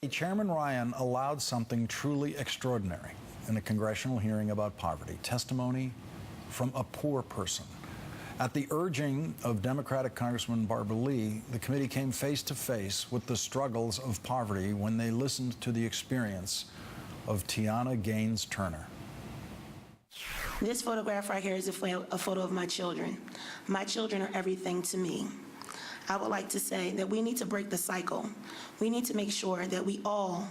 Chairman Ryan allowed something truly extraordinary in a congressional hearing about poverty, testimony from a poor person. At the urging of Democratic Congressman Barbara Lee, the committee came face to face with the struggles of poverty when they listened to the experience of Tianna Gaines Turner. This photograph right here is a photo of my children. My children are everything to me. I would like to say that we need to break the cycle. We need to make sure that we all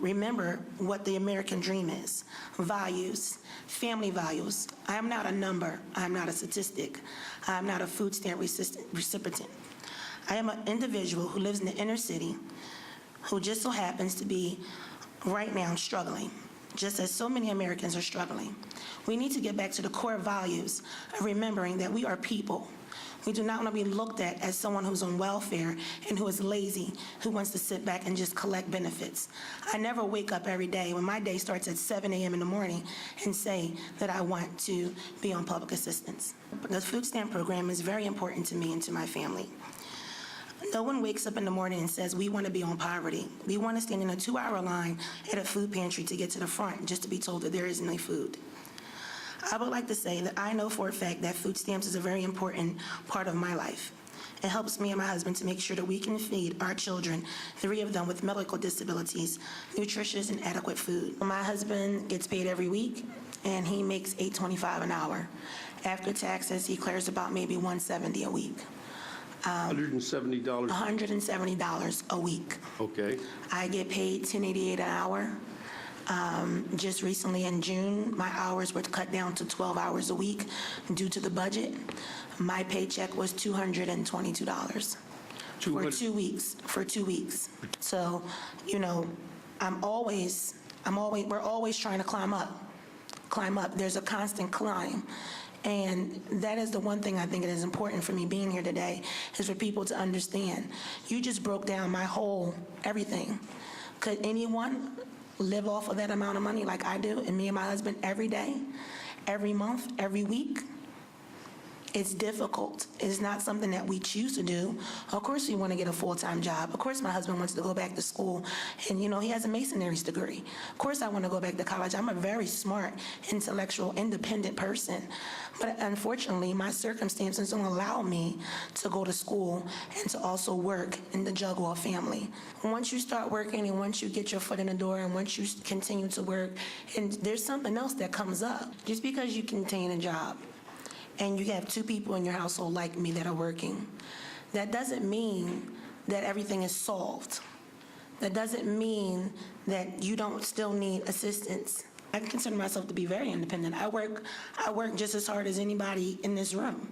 remember what the American dream is. Values, family values. I am not a number. I am not a statistic. I am not a food stamp recipient. I am an individual who lives in the inner city who just so happens to be right now struggling, just as so many Americans are struggling. We need to get back to the core values of remembering that we are people. We do not want to be looked at as someone who's on welfare and who is lazy, who wants to sit back and just collect benefits. I never wake up every day when my day starts at 7 a.m. in the morning and say that I want to be on public assistance. The food stamp program is very important to me and to my family. No one wakes up in the morning and says, we want to be on poverty. We want to stand in a 2-hour line at a food pantry to get to the front just to be told that there isn't any food. I would like to say that I know for a fact that food stamps is a very important part of my life. It helps me and my husband to make sure that we can feed our children, 3 of them with medical disabilities, nutritious and adequate food. My husband gets paid every week, and he makes $8.25 an hour. After taxes, he clears about maybe $170 a week. $170? $170 a week. Okay. I get paid $10.88 an hour. Just recently in June, my hours were cut down to 12 hours a week due to the budget. My paycheck was $222 for 2 weeks. For 2 weeks. So, you know, we're always trying to climb up. There's a constant climb. And that is the one thing I think it is important for me being here today, is for people to understand. You just broke down my whole everything. Could anyone live off of that amount of money like I do, and me and my husband, every day, every month, every week? It's difficult. It's not something that we choose to do. Of course we want to get a full-time job. Of course my husband wants to go back to school, and you know, he has a masonry's degree. Of course I want to go back to college. I'm a very smart, intellectual, independent person. But unfortunately, my circumstances don't allow me to go to school and to also work and to juggle a family. Once you start working and once you get your foot in the door and once you continue to work, and there's something else that comes up. Just because you contain a job and you have 2 people in your household like me that are working, that doesn't mean that everything is solved. That doesn't mean that you don't still need assistance. I consider myself to be very independent. I work just as hard as anybody in this room.